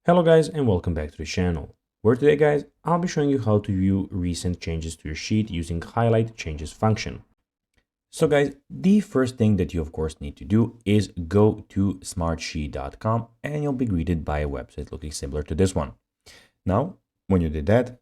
Hello guys and welcome back to the channel, where today guys I'll be showing you how to view recent changes to your sheet using highlight changes function. So guys, the first thing that you of course need to do is go to smartsheet.com and you'll be greeted by a website looking similar to this one. Now, when you did that,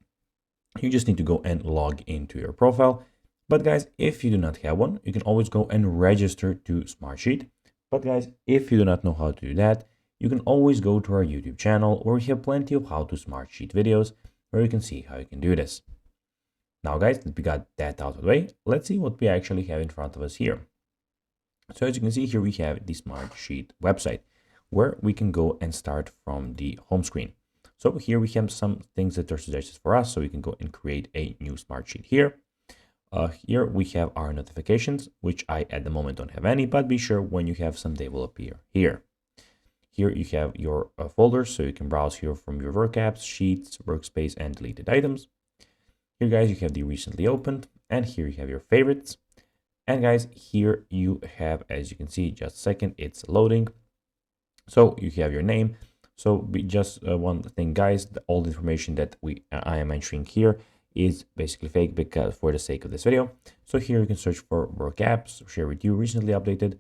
you just need to go and log into your profile. But guys, if you do not have one, you can always go and register to Smartsheet. But guys, if you do not know how to do that, you can always go to our YouTube channel where we have plenty of how to Smartsheet videos where you can see how you can do this. Now guys, that we got that out of the way, let's see what we actually have in front of us here. So as you can see here, we have the Smartsheet website where we can go and start from the home screen. So here we have some things that are suggested for us. So we can go and create a new Smartsheet here. Here we have our notifications, which I at the moment don't have any, but be sure when you have some, they will appear here. Here you have your folders, so you can browse here from your work apps, sheets, workspace, and deleted items. Here guys, you have the recently opened, and here you have your favorites. And guys, here you have, as you can see, just a second, it's loading. So you have your name. So just one thing guys, all the information that I am entering here is basically fake because for the sake of this video. So here you can search for work apps, share with you, recently updated.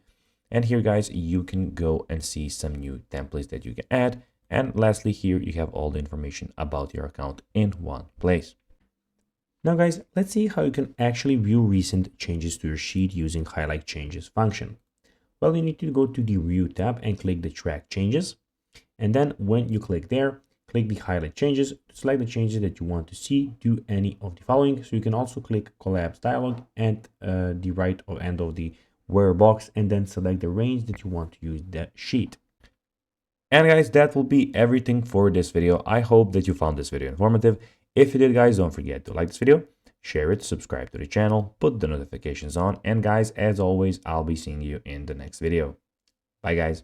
And here guys, you can go and see some new templates that you can add. And lastly, here you have all the information about your account in one place. Now guys, let's see how you can actually view recent changes to your sheet using highlight changes function. Well, you need to go to the View tab and click the Track Changes. And then when you click there, click the Highlight Changes to select the changes that you want to see to any of the following. So you can also click Collapse Dialog and the right end of the Where box and then select the range that you want to use that sheet. And guys, that will be everything for this video. I hope that you found this video informative. If you did guys, don't forget to like this video, share it, subscribe to the channel, put the notifications on, and guys, as always, I'll be seeing you in the next video. Bye guys.